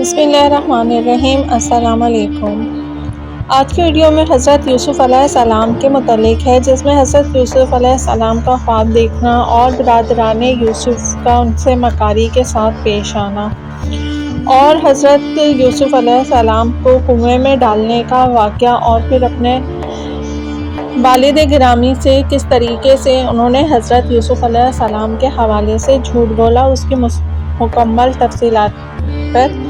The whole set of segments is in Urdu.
بسم اللہ الرحمن الرحیم۔ السلام علیکم۔ آج کی ویڈیو میں حضرت یوسف علیہ السلام کے متعلق ہے، جس میں حضرت یوسف علیہ السلام کا خواب دیکھنا اور برادران یوسف کا ان سے مکاری کے ساتھ پیش آنا، اور حضرت یوسف علیہ السلام کو کنویں میں ڈالنے کا واقعہ، اور پھر اپنے والد گرامی سے کس طریقے سے انہوں نے حضرت یوسف علیہ السلام کے حوالے سے جھوٹ بولا، اس کی مکمل تفصیلات پر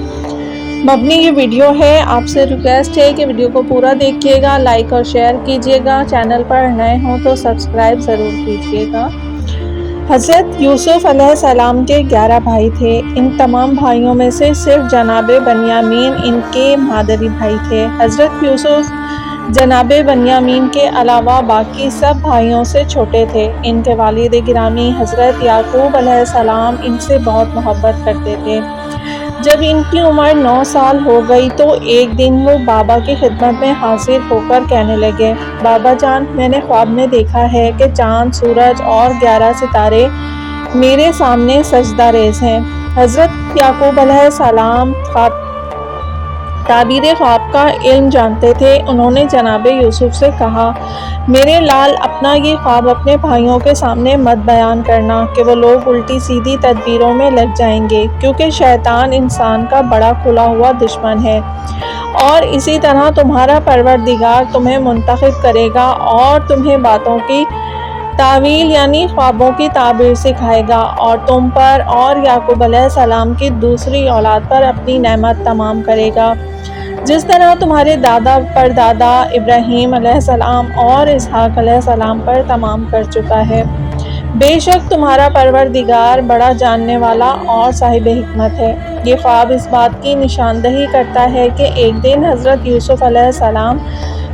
مبنی یہ ویڈیو ہے۔ آپ سے ریکویسٹ ہے کہ ویڈیو کو پورا دیکھیے گا، لائک اور شیئر کیجیے گا، چینل پر نئے ہوں تو سبسکرائب ضرور کیجیے گا۔ حضرت یوسف علیہ السلام کے 11 بھائی تھے۔ ان تمام بھائیوں میں سے صرف جناب بنیامین ان کے مادری بھائی تھے۔ حضرت یوسف جناب بنیامین کے علاوہ باقی سب بھائیوں سے چھوٹے تھے۔ ان کے والد گرامی حضرت یعقوب علیہ السلام ان سے بہت محبت کرتے تھے۔ جب ان کی عمر 9 سال ہو گئی تو ایک دن وہ بابا کی خدمت میں حاضر ہو کر کہنے لگے، بابا جان، میں نے خواب میں دیکھا ہے کہ چاند، سورج اور 11 ستارے میرے سامنے سجدہ ریز ہیں۔ حضرت یعقوب علیہ السلام تعبیر خواب کا علم جانتے تھے۔ انہوں نے جناب یوسف سے کہا، میرے لال، اپنا یہ خواب اپنے بھائیوں کے سامنے مت بیان کرنا کہ وہ لوگ الٹی سیدھی تدبیروں میں لگ جائیں گے، کیونکہ شیطان انسان کا بڑا کھلا ہوا دشمن ہے، اور اسی طرح تمہارا پروردگار تمہیں منتخب کرے گا اور تمہیں باتوں کی تعویل یعنی خوابوں کی تعبیر سکھائے گا، اور تم پر اور یعقوب علیہ السلام کی دوسری اولاد پر اپنی نعمت تمام کرے گا، جس طرح تمہارے دادا پردادا ابراہیم علیہ السلام اور اسحاق علیہ السلام پر تمام کر چکا ہے۔ بے شک تمہارا پروردگار بڑا جاننے والا اور صاحب حکمت ہے۔ یہ خواب اس بات کی نشاندہی کرتا ہے کہ ایک دن حضرت یوسف علیہ السلام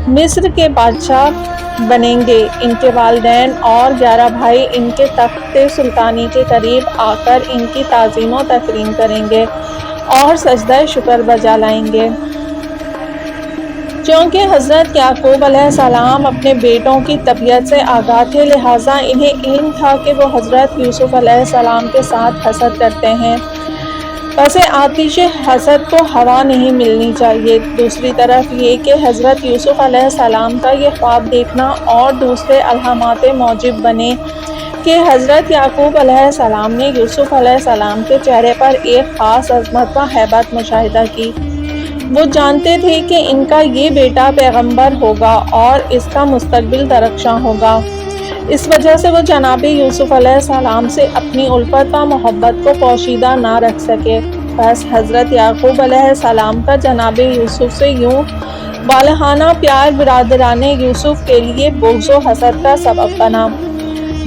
مصر کے بادشاہ بنیں گے۔ ان کے والدین اور 11 بھائی ان کے تخت سلطانی کے قریب آ کر ان کی تعظیم و تکریم کریں گے اور سجدہ شکر بجا لائیں گے۔ چونکہ حضرت یعقوب علیہ السلام اپنے بیٹوں کی طبیعت سے آگاہ تھے، لہٰذا انہیں علم تھا کہ وہ حضرت یوسف علیہ السلام کے ساتھ حسد کرتے ہیں، پس آتش حسد کو ہوا نہیں ملنی چاہیے۔ دوسری طرف یہ کہ حضرت یوسف علیہ السلام کا یہ خواب دیکھنا اور دوسرے الہامات موجب بنے کہ حضرت یعقوب علیہ السلام نے یوسف علیہ السلام کے چہرے پر ایک خاص عظمت و ہیبت مشاہدہ کی۔ وہ جانتے تھے کہ ان کا یہ بیٹا پیغمبر ہوگا اور اس کا مستقبل درخشاں ہوگا، اس وجہ سے وہ جناب یوسف علیہ السلام سے اپنی الفت و محبت کو پوشیدہ نہ رکھ سکے۔ بس حضرت یعقوب علیہ السلام کا جناب یوسف سے یوں والہانہ پیار برادران یوسف کے لیے بغض و حسد کا سبب بنا۔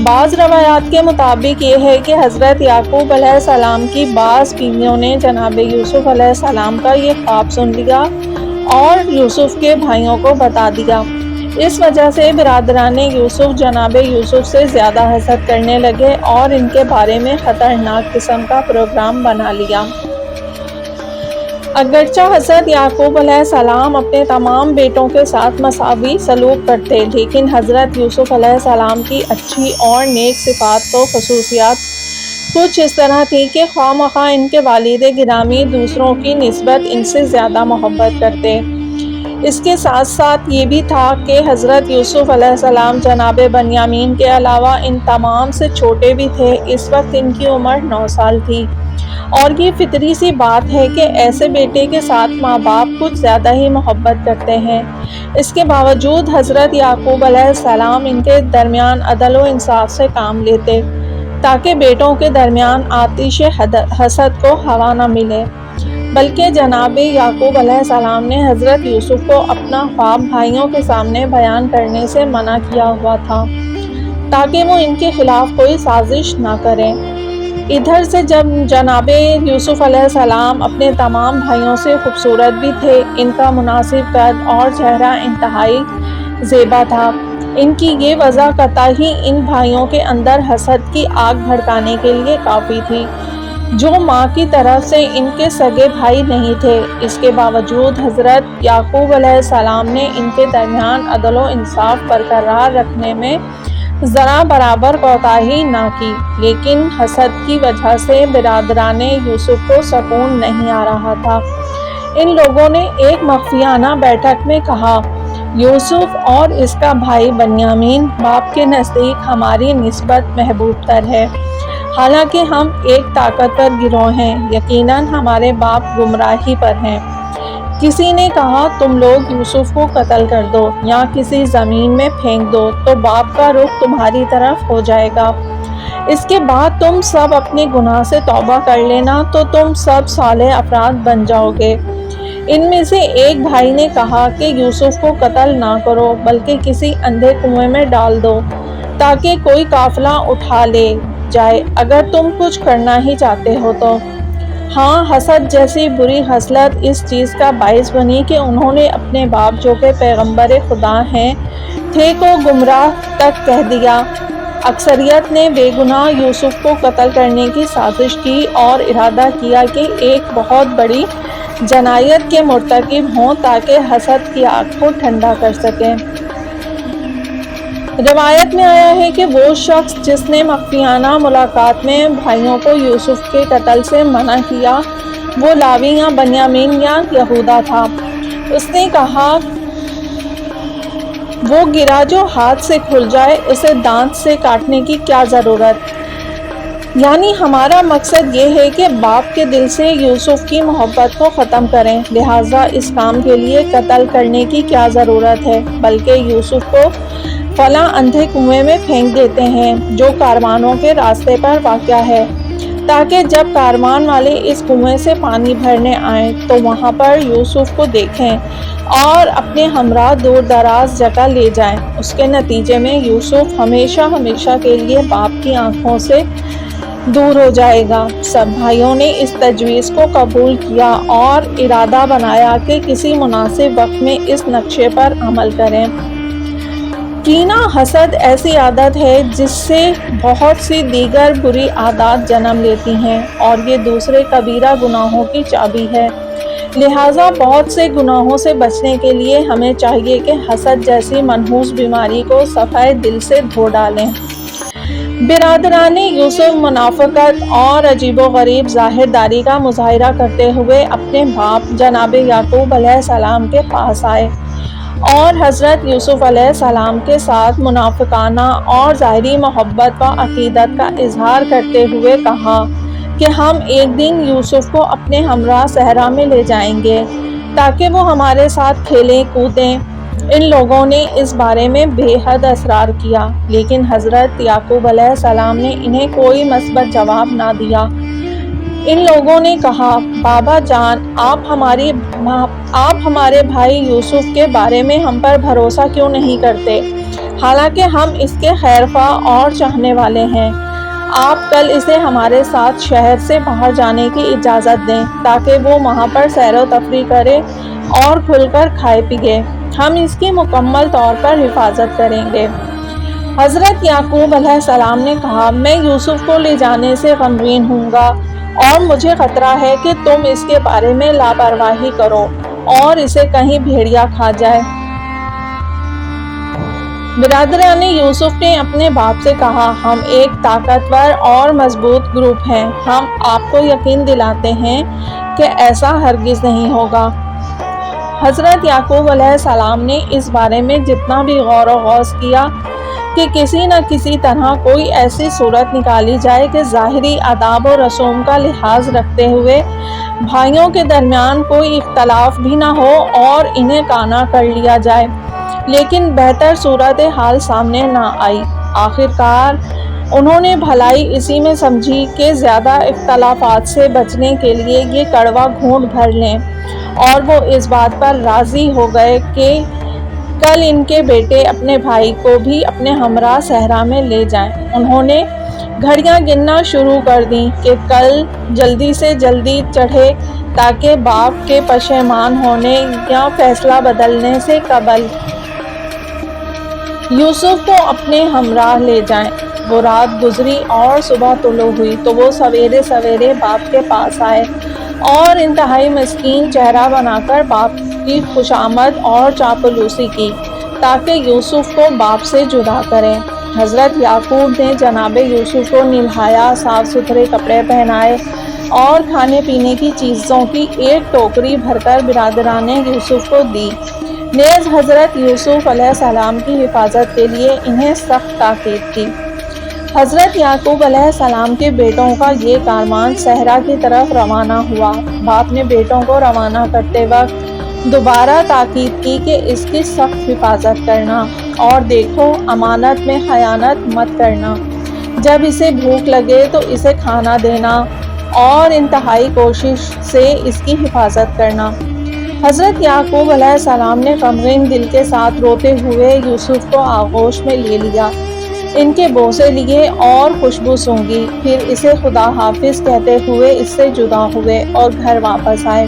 بعض روایات کے مطابق یہ ہے کہ حضرت یعقوب علیہ السلام کی بعض بیویوں نے جناب یوسف علیہ السلام کا یہ خواب سن لیا اور یوسف کے بھائیوں کو بتا دیا۔ اس وجہ سے برادران یوسف جناب یوسف سے زیادہ حسد کرنے لگے اور ان کے بارے میں خطرناک قسم کا پروگرام بنا لیا۔ اگرچہ حضرت یعقوب علیہ السلام اپنے تمام بیٹوں کے ساتھ مساوی سلوک کرتے، لیکن حضرت یوسف علیہ السلام کی اچھی اور نیک صفات و خصوصیات کچھ اس طرح تھیں کہ خواہ مخواہ ان کے والد گرامی دوسروں کی نسبت ان سے زیادہ محبت کرتے۔ اس کے ساتھ ساتھ یہ بھی تھا کہ حضرت یوسف علیہ السلام جناب بنیامین کے علاوہ ان تمام سے چھوٹے بھی تھے۔ اس وقت ان کی عمر 9 سال تھی، اور یہ فطری سی بات ہے کہ ایسے بیٹے کے ساتھ ماں باپ کچھ زیادہ ہی محبت کرتے ہیں۔ اس کے باوجود حضرت یعقوب علیہ السلام ان کے درمیان عدل و انصاف سے کام لیتے تاکہ بیٹوں کے درمیان آتش حسد کو ہوا نہ ملے، بلکہ جناب یعقوب علیہ السلام نے حضرت یوسف کو اپنا خواب بھائیوں کے سامنے بیان کرنے سے منع کیا ہوا تھا تاکہ وہ ان کے خلاف کوئی سازش نہ کریں۔ ادھر سے جب جناب یوسف علیہ السلام اپنے تمام بھائیوں سے خوبصورت بھی تھے، ان کا مناسب قد اور چہرہ انتہائی زیبا تھا۔ ان کی یہ وضع قطعی ان بھائیوں کے اندر حسد کی آگ بھڑکانے کے لیے کافی تھی، جو ماں کی طرف سے ان کے سگے بھائی نہیں تھے۔ اس کے باوجود حضرت یعقوب علیہ السلام نے ان کے درمیان عدل و انصاف برقرار رکھنے میں ذرا برابر کوتاہی نہ کی، لیکن حسد کی وجہ سے برادران یوسف کو سکون نہیں آ رہا تھا۔ ان لوگوں نے ایک مخفیانہ بیٹھک میں کہا، یوسف اور اس کا بھائی بنیامین باپ کے نزدیک ہماری نسبت محبوب تر ہے، حالانکہ ہم ایک طاقتور گروہ ہیں، یقیناً ہمارے باپ گمراہی پر ہیں۔ کسی نے کہا، تم لوگ یوسف کو قتل کر دو یا کسی زمین میں پھینک دو تو باپ کا رخ تمہاری طرف ہو جائے گا، اس کے بعد تم سب اپنے گناہ سے توبہ کر لینا تو تم سب صالح افراد بن جاؤ گے۔ ان میں سے ایک بھائی نے کہا کہ یوسف کو قتل نہ کرو بلکہ کسی اندھے کنویں میں ڈال دو تاکہ کوئی قافلہ اٹھا لے جائے اگر تم کچھ کرنا ہی چاہتے ہو تو۔ ہاں، حسد جیسی بری خصلت اس چیز کا باعث بنی کہ انہوں نے اپنے باپ جو کہ پیغمبر خدا ہیں تھے کو گمراہ تک کہہ دیا۔ اکثریت نے بے گناہ یوسف کو قتل کرنے کی سازش کی اور ارادہ کیا کہ ایک بہت بڑی جنایت کے مرتکب ہوں تاکہ حسد کی آگ کو ٹھنڈا کر سکیں۔ روایت میں آیا ہے کہ وہ شخص جس نے مخفیانہ ملاقات میں بھائیوں کو یوسف کے قتل سے منع کیا وہ لاوی یا بنیامین یا یہودا تھا۔ اس نے کہا، وہ گرا جو ہاتھ سے کھل جائے اسے دانت سے کاٹنے کی کیا ضرورت؟ یعنی ہمارا مقصد یہ ہے کہ باپ کے دل سے یوسف کی محبت کو ختم کریں، لہٰذا اس کام کے لیے قتل کرنے کی کیا ضرورت ہے، بلکہ یوسف کو فلاں اندھے کنویں میں پھینک دیتے ہیں جو کاروانوں کے راستے پر واقع ہے، تاکہ جب کاروان والے اس کنویں سے پانی بھرنے آئیں تو وہاں پر یوسف کو دیکھیں اور اپنے ہمراہ دور دراز جگہ لے جائیں۔ اس کے نتیجے میں یوسف ہمیشہ ہمیشہ کے لیے باپ کی آنکھوں سے دور ہو جائے گا۔ سب بھائیوں نے اس تجویز کو قبول کیا اور ارادہ بنایا کہ کسی مناسب وقت میں اس نقشے پر عمل کریں۔ کینہ حسد ایسی عادت ہے جس سے بہت سی دیگر بری عادات جنم لیتی ہیں اور یہ دوسرے کبیرہ گناہوں کی چابی ہے، لہٰذا بہت سے گناہوں سے بچنے کے لیے ہمیں چاہیے کہ حسد جیسی منحوس بیماری کو صفحۂ دل سے دھو ڈالیں۔ برادران یوسف منافقت اور عجیب و غریب ظاہر داری کا مظاہرہ کرتے ہوئے اپنے باپ جناب یعقوب علیہ السلام کے پاس آئے اور حضرت یوسف علیہ السلام کے ساتھ منافقانہ اور ظاہری محبت و عقیدت کا اظہار کرتے ہوئے کہا کہ ہم ایک دن یوسف کو اپنے ہمراہ صحرا میں لے جائیں گے تاکہ وہ ہمارے ساتھ کھیلیں کودیں۔ ان لوگوں نے اس بارے میں بے حد اصرار کیا، لیکن حضرت یعقوب علیہ السلام نے انہیں کوئی مثبت جواب نہ دیا۔ ان لوگوں نے کہا، بابا جان، آپ ہمارے بھائی یوسف کے بارے میں ہم پر بھروسہ کیوں نہیں کرتے، حالانکہ ہم اس کے خیرخواہ اور چاہنے والے ہیں۔ آپ کل اسے ہمارے ساتھ شہر سے باہر جانے کی اجازت دیں تاکہ وہ وہاں پر سیر و تفریح کرے اور کھل کر کھائے پیے، ہم اس کی مکمل طور پر حفاظت کریں گے۔ حضرت یعقوب علیہ السلام نے کہا، میں یوسف کو لے جانے سے غمگین ہوں گا اور مجھے خطرہ ہے کہ تم اس کے بارے میں لاپرواہی کرو اور اسے کہیں بھیڑیا کھا جائے۔ برادران یوسف نے اپنے باپ سے کہا، ہم ایک طاقتور اور مضبوط گروپ ہیں، ہم آپ کو یقین دلاتے ہیں کہ ایسا ہرگز نہیں ہوگا۔ حضرت یعقوب علیہ السلام نے اس بارے میں جتنا بھی غور و خوض کیا کہ کسی نہ کسی طرح کوئی ایسی صورت نکالی جائے کہ ظاہری آداب و رسوم کا لحاظ رکھتے ہوئے بھائیوں کے درمیان کوئی اختلاف بھی نہ ہو اور انہیں کانا کر لیا جائے، لیکن بہتر صورتحال سامنے نہ آئی۔ آخرکار انہوں نے بھلائی اسی میں سمجھی کہ زیادہ اختلافات سے بچنے کے لیے یہ کڑوا گھونٹ بھر لیں، اور وہ اس بات پر راضی ہو گئے کہ کل ان کے بیٹے اپنے بھائی کو بھی اپنے ہمراہ صحرا میں لے جائیں۔ انہوں نے گھڑیاں گننا شروع کر دیں کہ کل جلدی سے جلدی چڑھے تاکہ باپ کے پشیمان ہونے یا فیصلہ بدلنے سے قبل یوسف کو اپنے ہمراہ لے جائیں۔ وہ رات گزری اور صبح طلوع ہوئی تو وہ سویرے سویرے باپ کے پاس آئے اور انتہائی مسکین چہرہ بنا کر باپ کی خوشامد اور چاپلوسی کی تاکہ یوسف کو باپ سے جدا کریں۔ حضرت یعقوب نے جناب یوسف کو نہلایا، صاف ستھرے کپڑے پہنائے اور کھانے پینے کی چیزوں کی ایک ٹوکری بھر کر برادران یوسف کو دی۔ نیز حضرت یوسف علیہ السلام کی حفاظت کے لیے انہیں سخت تاکید کی۔ حضرت یعقوب علیہ السلام کے بیٹوں کا یہ کاروان صحرا کی طرف روانہ ہوا۔ باپ نے بیٹوں کو روانہ کرتے وقت دوبارہ تاکید کی کہ اس کی سخت حفاظت کرنا، اور دیکھو امانت میں خیانت مت کرنا۔ جب اسے بھوک لگے تو اسے کھانا دینا اور انتہائی کوشش سے اس کی حفاظت کرنا۔ حضرت یعقوب علیہ السلام نے غمگین دل کے ساتھ روتے ہوئے یوسف کو آغوش میں لے لیا، ان کے بوسے لیے اور خوشبو سونگھی، پھر اسے خدا حافظ کہتے ہوئے اس سے جدا ہوئے اور گھر واپس آئے۔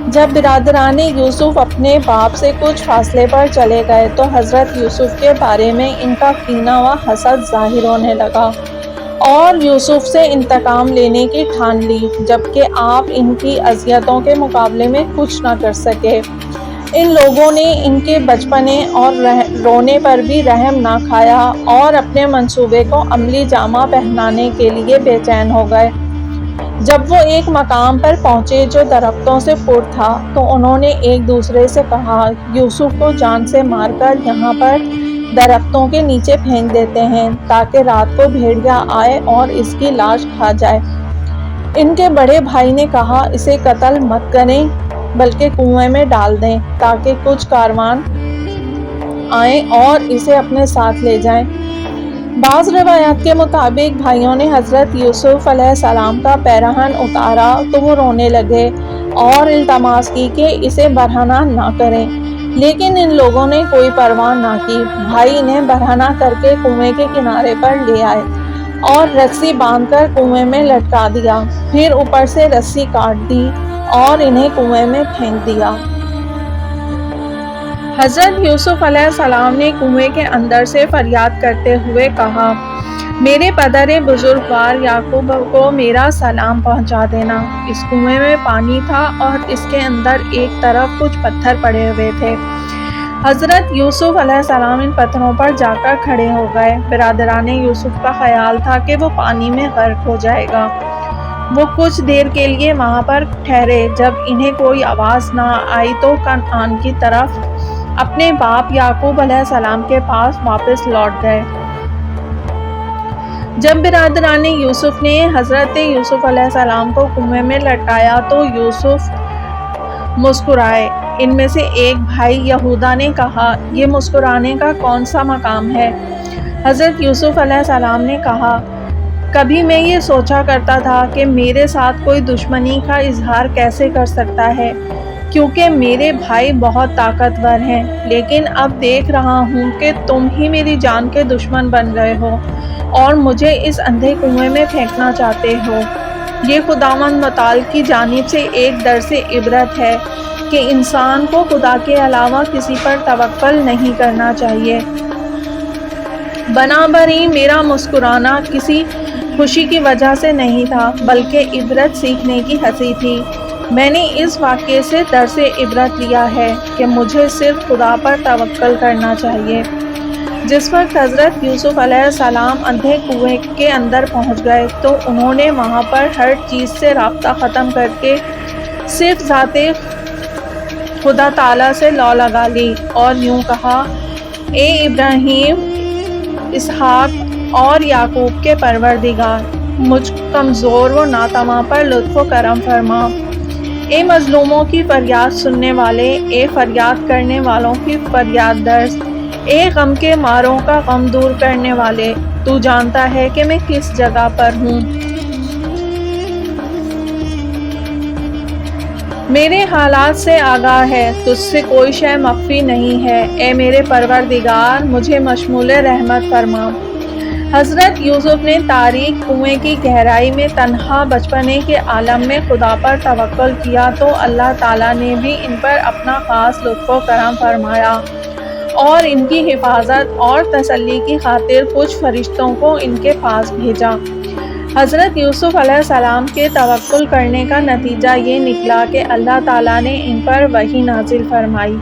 جب برادران یوسف اپنے باپ سے کچھ فاصلے پر چلے گئے تو حضرت یوسف کے بارے میں ان کا کینہ و حسد ظاہر ہونے لگا اور یوسف سے انتقام لینے کی ٹھان لی، جبکہ آپ ان کی اذیتوں کے مقابلے میں کچھ نہ کر سکے۔ ان لوگوں نے ان کے بچپنے اور رونے پر بھی رحم نہ کھایا اور اپنے منصوبے کو عملی جامہ پہنانے کے لیے بے چین ہو گئے۔ جب وہ ایک مقام پر پہنچے جو درختوں سے پر تھا تو انہوں نے ایک دوسرے سے کہا، یوسف کو جان سے مار کر یہاں پر درختوں کے نیچے پھینک دیتے ہیں تاکہ رات کو بھیڑیا آئے اور اس کی لاش کھا جائے۔ ان کے بڑے بھائی نے کہا، اسے قتل مت کریں بلکہ کنویں میں ڈال دیں تاکہ کچھ کاروان آئیں اور اسے اپنے ساتھ لے جائیں۔ بعض روایات کے مطابق بھائیوں نے حضرت یوسف علیہ السلام کا پیراہن اتارا تو وہ رونے لگے اور التماس کی کہ اسے برہنہ نہ کریں، لیکن ان لوگوں نے کوئی پرواہ نہ کی۔ بھائی انہیں برہنہ کر کے کنویں کے کنارے پر لے آئے اور رسی باندھ کر کنویں میں لٹکا دیا، پھر اوپر سے رسی کاٹ دی اور انہیں کنویں میں پھینک دیا۔ حضرت یوسف علیہ السلام نے کنویں کے اندر سے فریاد کرتے ہوئے کہا، میرے پدر بزرگوار یعقوب کو میرا سلام پہنچا دینا۔ اس کنویں میں پانی تھا اور اس کے اندر ایک طرف کچھ پتھر پڑے ہوئے تھے۔ حضرت یوسف علیہ السلام ان پتھروں پر جا کر کھڑے ہو گئے۔ برادران یوسف کا خیال تھا کہ وہ پانی میں غرق ہو جائے گا۔ وہ کچھ دیر کے لیے وہاں پر ٹھہرے، جب انہیں کوئی آواز نہ آئی تو کنعان کی طرف اپنے باپ یعقوب علیہ السلام کے پاس واپس لوٹ گئے۔ جب برادران یوسف نے حضرت یوسف علیہ السلام کو کنویں میں لٹکایا تو یوسف مسکرائے۔ ان میں سے ایک بھائی یہودا نے کہا، یہ مسکرانے کا کون سا مقام ہے؟ حضرت یوسف علیہ السلام نے کہا، کبھی میں یہ سوچا کرتا تھا کہ میرے ساتھ کوئی دشمنی کا اظہار کیسے کر سکتا ہے، کیونکہ میرے بھائی بہت طاقتور ہیں، لیکن اب دیکھ رہا ہوں کہ تم ہی میری جان کے دشمن بن گئے ہو اور مجھے اس اندھے کنویں میں پھینکنا چاہتے ہو۔ یہ خداوند متعال کی جانب سے ایک درس عبرت ہے کہ انسان کو خدا کے علاوہ کسی پر توکل نہیں کرنا چاہیے۔ بنابراین میرا مسکرانا کسی خوشی کی وجہ سے نہیں تھا بلکہ عبرت سیکھنے کی ہنسی تھی۔ میں نے اس واقعے سے درس عبرت لیا ہے کہ مجھے صرف خدا پر توکل کرنا چاہیے۔ جس وقت حضرت یوسف علیہ السلام اندھے کنویں کے اندر پہنچ گئے تو انہوں نے وہاں پر ہر چیز سے رابطہ ختم کر کے صرف ذات خدا تعالیٰ سے لو لگا لی اور یوں کہا، اے ابراہیم، اسحاق اور یعقوب کے پروردگار، مجھ کمزور و ناتواں پر لطف و کرم فرما۔ اے مظلوموں کی فریاد سننے والے، اے فریاد کرنے والوں کی فریاد درس، اے غم کے ماروں کا غم دور کرنے والے، تو جانتا ہے کہ میں کس جگہ پر ہوں۔ میرے حالات سے آگاہ ہے، تجھ سے کوئی شے مخفی نہیں ہے۔ اے میرے پروردگار، مجھے مشمول رحمت فرما۔ حضرت یوسف نے تاریک کنویں کی گہرائی میں تنہا بچپنے کے عالم میں خدا پر توکل کیا تو اللہ تعالیٰ نے بھی ان پر اپنا خاص لطف و کرم فرمایا اور ان کی حفاظت اور تسلی کی خاطر کچھ فرشتوں کو ان کے پاس بھیجا۔ حضرت یوسف علیہ السلام کے توکل کرنے کا نتیجہ یہ نکلا کہ اللہ تعالیٰ نے ان پر وحی نازل فرمائی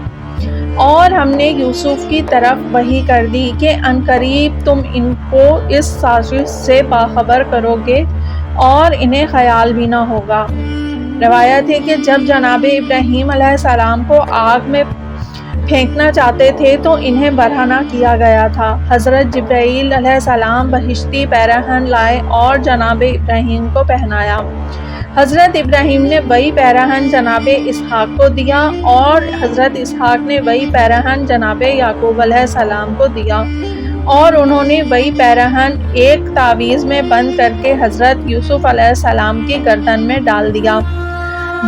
اور ہم نے یوسف کی طرف وحی کر دی کہ عنقریب تم ان کو اس سازش سے باخبر کرو گے اور انہیں خیال بھی نہ ہوگا۔ روایت ہے کہ جب جناب ابراہیم علیہ السلام کو آگ میں پھینکنا چاہتے تھے تو انہیں برہنہ کیا گیا تھا۔ حضرت جبرائیل علیہ السلام بہشتی پیراہن لائے اور جناب ابراہیم کو پہنایا۔ حضرت ابراہیم نے وہی پیراہن جناب اسحاق کو دیا اور حضرت اسحاق نے وہی پیراہن جناب یعقوب علیہ السلام کو دیا، اور انہوں نے وہی پیراہن ایک تعویذ میں بند کر کے حضرت یوسف علیہ السلام کی گردن میں ڈال دیا۔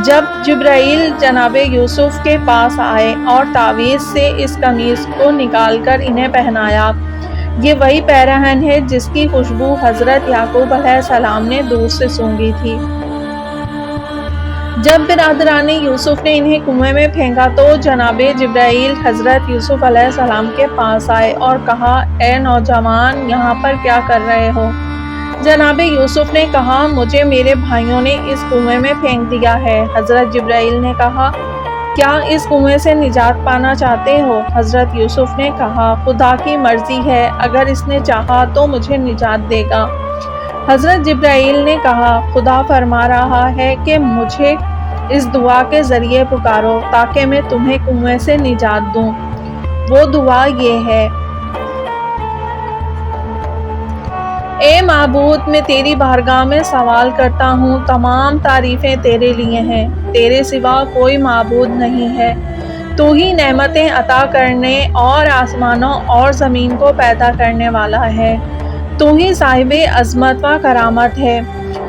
جب جبرائیل جناب یوسف کے پاس آئے اور تعویذ سے اس قمیص کو نکال کر انہیں پہنایا، یہ وہی پیراہن ہے جس کی خوشبو حضرت یعقوب علیہ السلام نے دور سے سونگھی تھی۔ جب برادران یوسف نے انہیں کنویں میں پھینکا تو جناب جبرائیل حضرت یوسف علیہ السلام کے پاس آئے اور کہا، اے نوجوان، یہاں پر کیا کر رہے ہو؟ جناب یوسف نے کہا، مجھے میرے بھائیوں نے اس کنویں میں پھینک دیا ہے۔ حضرت جبرائیل نے کہا، کیا اس کنویں سے نجات پانا چاہتے ہو؟ حضرت یوسف نے کہا، خدا کی مرضی ہے، اگر اس نے چاہا تو مجھے نجات دے گا۔ حضرت جبرائیل نے کہا، خدا فرما رہا ہے کہ مجھے اس دعا کے ذریعے پکارو تاکہ میں تمہیں کنویں سے نجات دوں۔ وہ دعا یہ ہے، اے معبود، میں تیری بارگاہ میں سوال کرتا ہوں، تمام تعریفیں تیرے لیے ہیں، تیرے سوا کوئی معبود نہیں ہے۔ تو ہی نعمتیں عطا کرنے اور آسمانوں اور زمین کو پیدا کرنے والا ہے۔ تو ہی صاحب عظمت و کرامت ہے۔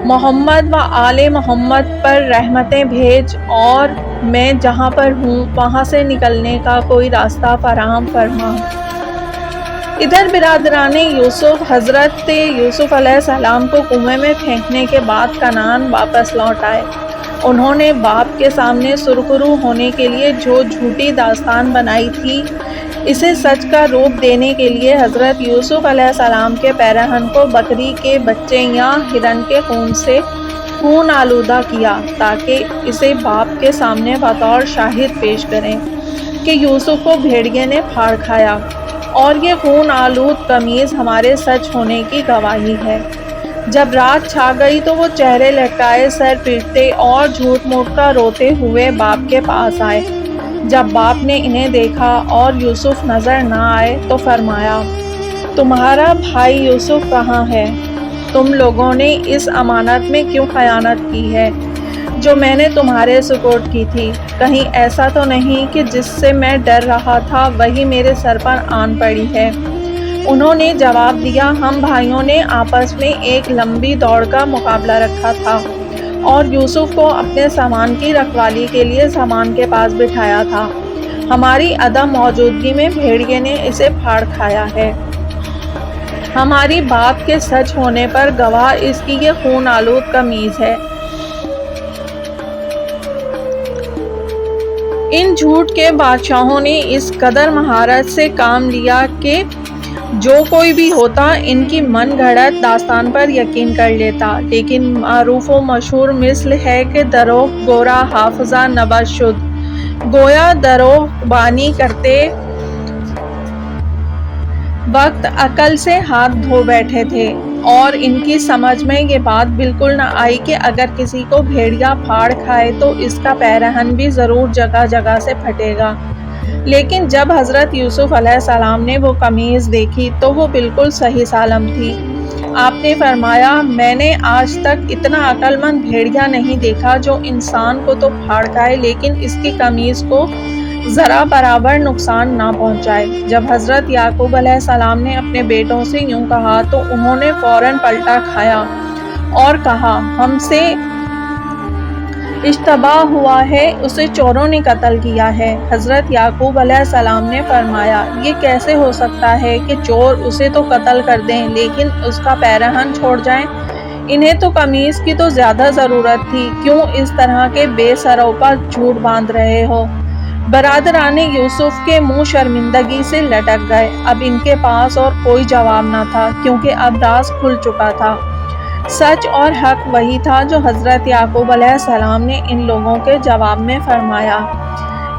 محمد و آل محمد پر رحمتیں بھیج اور میں جہاں پر ہوں وہاں سے نکلنے کا کوئی راستہ فراہم فرما۔ ادھر برادران یوسف حضرت یوسف علیہ السلام کو کنویں میں پھینکنے کے بعد کنعان واپس لوٹ آئے۔ انہوں نے باپ کے سامنے سرخرو ہونے کے لیے جو جھوٹی داستان بنائی تھی، اسے سچ کا روپ دینے کے لیے حضرت یوسف علیہ السلام کے پیراہن کو بکری کے بچے یا ہرن کے خون سے خون آلودہ کیا تاکہ اسے باپ کے سامنے بطور شاہد پیش کریں کہ یوسف کو بھیڑیے نے پھاڑ کھایا، اور یہ خون آلود قمیص ہمارے سچ ہونے کی گواہی ہے۔ جب رات چھا گئی تو وہ چہرے لٹکائے، سر پیٹتے اور جھوٹ موٹ کا روتے ہوئے باپ کے پاس آئے۔ جب باپ نے انہیں دیکھا اور یوسف نظر نہ آئے تو فرمایا، تمہارا بھائی یوسف کہاں ہے؟ تم لوگوں نے اس امانت میں کیوں خیانت کی ہے جو میں نے تمہارے سپرد کی تھی؟ کہیں ایسا تو نہیں کہ جس سے میں ڈر رہا تھا وہی میرے سر پر آن پڑی ہے؟ انہوں نے جواب دیا، ہم بھائیوں نے آپس میں ایک لمبی دوڑ کا مقابلہ رکھا تھا اور یوسف کو اپنے سامان کی رکھوالی کے لیے سامان کے پاس بٹھایا تھا۔ ہماری عدم موجودگی میں بھیڑیے نے اسے پھاڑ کھایا ہے۔ ہماری بات کے سچ ہونے پر گواہ اس کی یہ خون آلود قمیص ہے۔ ان جھوٹ کے بادشاہوں نے اس قدر مہارت سے کام لیا کہ جو کوئی بھی ہوتا ان کی من گھڑت داستان پر یقین کر لیتا، لیکن معروف و مشہور مثل ہے کہ دروغ گورا حافظہ نبشت شد۔ گویا دروغ بانی کرتے وقت عقل سے ہاتھ دھو بیٹھے تھے، اور ان کی سمجھ میں یہ بات بالکل نہ آئی کہ اگر کسی کو بھیڑیا پھاڑ کھائے تو اس کا پیراہن بھی ضرور جگہ جگہ سے پھٹے گا۔ لیکن جب حضرت یوسف علیہ السلام نے وہ قمیض دیکھی تو وہ بالکل صحیح سالم تھی۔ آپ نے فرمایا، میں نے آج تک اتنا عقل مند بھیڑیا نہیں دیکھا جو انسان کو تو پھاڑ کھائے لیکن اس کی قمیض کو ذرا برابر نقصان نہ پہنچائے۔ جب حضرت یعقوب علیہ السلام نے اپنے بیٹوں سے یوں کہا تو انہوں نے فوراً پلٹا کھایا اور کہا، ہم سے اشتباہ ہوا ہے، اسے چوروں نے قتل کیا ہے۔ حضرت یعقوب علیہ السلام نے فرمایا، یہ کیسے ہو سکتا ہے کہ چور اسے تو قتل کر دیں لیکن اس کا پیراہن چھوڑ جائیں؟ انہیں تو قمیص کی تو زیادہ ضرورت تھی، کیوں اس طرح کے بے سروپا جھوٹ باندھ رہے ہو؟ برادران یوسف کے منہ شرمندگی سے لٹک گئے۔ اب ان کے پاس اور کوئی جواب نہ تھا کیونکہ اب راز کھل چکا تھا۔ سچ اور حق وہی تھا جو حضرت یعقوب علیہ السلام نے ان لوگوں کے جواب میں فرمایا،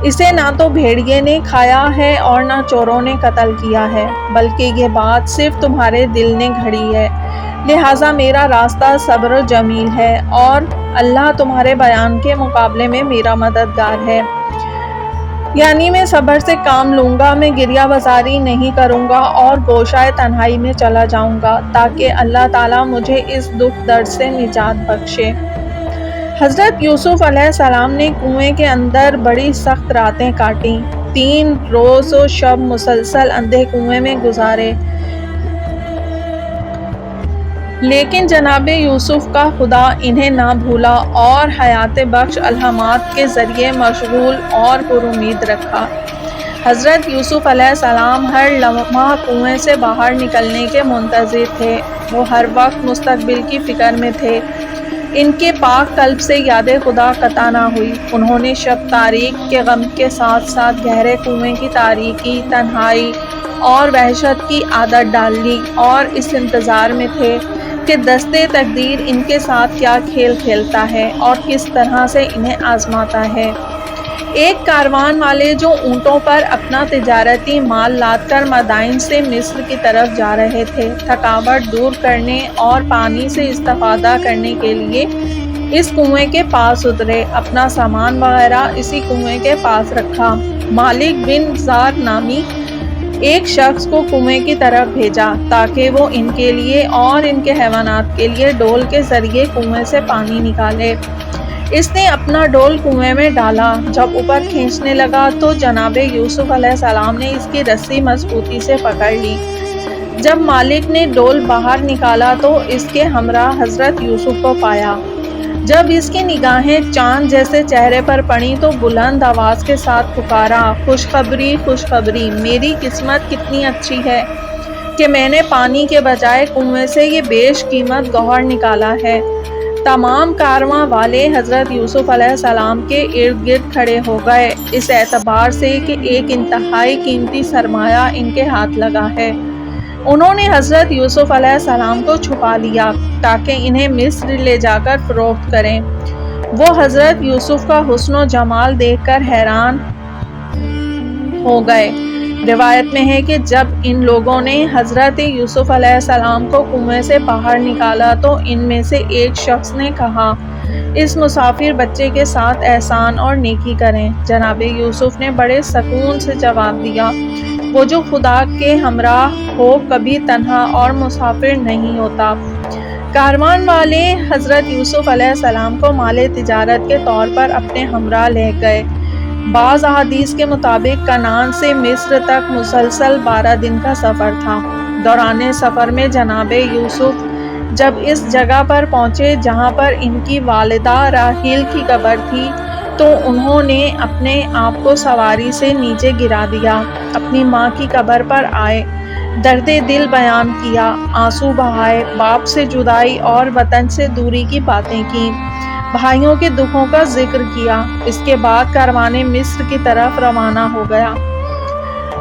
اسے نہ تو بھیڑیے نے کھایا ہے اور نہ چوروں نے قتل کیا ہے، بلکہ یہ بات صرف تمہارے دل نے گھڑی ہے۔ لہٰذا میرا راستہ صبر و جمیل ہے اور اللہ تمہارے بیان کے مقابلے میں میرا مددگار ہے۔ یعنی میں صبر سے کام لوں گا، میں گریہ بازاری نہیں کروں گا اور گوشائے تنہائی میں چلا جاؤں گا تاکہ اللہ تعالیٰ مجھے اس دکھ درد سے نجات بخشے۔ حضرت یوسف علیہ السلام نے کنویں کے اندر بڑی سخت راتیں کاٹیں، 3 روز و شب مسلسل اندھے کنویں میں گزارے، لیکن جناب یوسف کا خدا انہیں نہ بھولا اور حیات بخش الہامات کے ذریعے مشغول اور پر امید رکھا۔ حضرت یوسف علیہ السلام ہر لمحہ کنویں سے باہر نکلنے کے منتظر تھے، وہ ہر وقت مستقبل کی فکر میں تھے۔ ان کے پاک قلب سے یاد خدا قطع نہ ہوئی۔ انہوں نے شب تاریک کے غم کے ساتھ ساتھ گہرے کنویں کی تاریکی، تنہائی اور وحشت کی عادت ڈال لی اور اس انتظار میں تھے کہ دستے تقدیر ان کے ساتھ کیا کھیل کھیلتا ہے اور کس طرح سے انہیں آزماتا ہے۔ ایک کاروان والے جو اونٹوں پر اپنا تجارتی مال لاد کر مدائن سے مصر کی طرف جا رہے تھے، تھکاوٹ دور کرنے اور پانی سے استفادہ کرنے کے لیے اس کنویں کے پاس اترے، اپنا سامان وغیرہ اسی کنویں کے پاس رکھا۔ مالک بن زار نامی ایک شخص کو کنویں کی طرف بھیجا تاکہ وہ ان کے لیے اور ان کے حیوانات کے لیے ڈول کے ذریعے کنویں سے پانی نکالے۔ اس نے اپنا ڈول کنویں میں ڈالا، جب اوپر کھینچنے لگا تو جناب یوسف علیہ السلام نے اس کی رسی مضبوطی سے پکڑ لی۔ جب مالک نے ڈول باہر نکالا تو اس کے ہمراہ حضرت یوسف کو پایا۔ جب اس کی نگاہیں چاند جیسے چہرے پر پڑیں تو بلند آواز کے ساتھ پکارا، خوشخبری خوشخبری، میری قسمت کتنی اچھی ہے کہ میں نے پانی کے بجائے کنویں سے یہ بیش قیمت گوہر نکالا ہے۔ تمام کارواں والے حضرت یوسف علیہ السلام کے ارد گرد کھڑے ہو گئے، اس اعتبار سے کہ ایک انتہائی قیمتی سرمایہ ان کے ہاتھ لگا ہے۔ انہوں نے حضرت یوسف علیہ السلام کو چھپا لیا تاکہ انہیں مصر لے جا کر فروخت کریں۔ وہ حضرت یوسف کا حسن و جمال دیکھ کر حیران ہو گئے۔ روایت میں ہے کہ جب ان لوگوں نے حضرت یوسف علیہ السلام کو کنویں سے باہر نکالا تو ان میں سے ایک شخص نے کہا، اس مسافر بچے کے ساتھ احسان اور نیکی کریں۔ جناب یوسف نے بڑے سکون سے جواب دیا، وہ جو خدا کے ہمراہ ہو کبھی تنہا اور مسافر نہیں ہوتا۔ کاروان والے حضرت یوسف علیہ السلام کو مال تجارت کے طور پر اپنے ہمراہ لے گئے۔ بعض احادیث کے مطابق کنعان سے مصر تک مسلسل 12 دن کا سفر تھا۔ دوران سفر میں جناب یوسف جب اس جگہ پر پہنچے جہاں پر ان کی والدہ راحیل کی قبر تھی تو انہوں نے اپنے آپ کو سواری سے نیچے گرا دیا، اپنی ماں کی قبر پر آئے، درد دل بیان کیا، آنسو بہائے، باپ سے جدائی اور وطن سے دوری کی باتیں کی، بھائیوں کے دکھوں کا ذکر کیا۔ اس کے بعد کاروان مصر کی طرف روانہ ہو گیا۔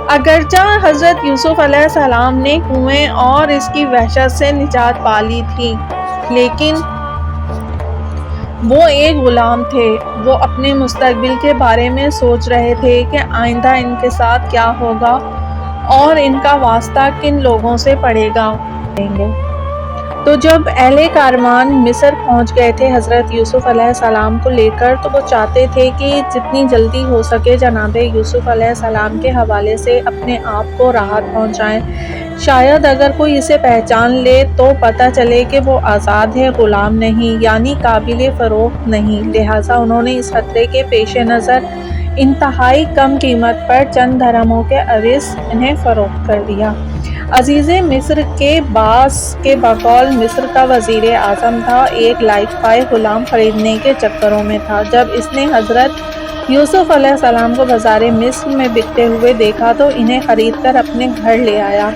اگرچہ حضرت یوسف علیہ السلام نے کنویں اور اس کی وحشت سے نجات پا لی تھی، لیکن وہ ایک غلام تھے۔ وہ اپنے مستقبل کے بارے میں سوچ رہے تھے کہ آئندہ ان کے ساتھ کیا ہوگا اور ان کا واسطہ کن لوگوں سے پڑے گا۔ تو جب اہل کاروان مصر پہنچ گئے تھے حضرت یوسف علیہ السلام کو لے کر، تو وہ چاہتے تھے کہ جتنی جلدی ہو سکے جناب یوسف علیہ السلام کے حوالے سے اپنے آپ کو راحت پہنچائیں۔ شاید اگر کوئی اسے پہچان لے تو پتہ چلے کہ وہ آزاد ہے، غلام نہیں، یعنی قابل فروخت نہیں۔ لہٰذا انہوں نے اس خطرے کے پیش نظر انتہائی کم قیمت پر چند درہموں کے عوض انہیں فروخت کر دیا۔ عزیز مصر کے باس کے بقول مصر کا وزیر اعظم تھا، ایک لائق پائے غلام خریدنے کے چکروں میں تھا۔ جب اس نے حضرت یوسف علیہ السلام کو بازار مصر میں بکتے ہوئے دیکھا تو انہیں خرید کر اپنے گھر لے آیا۔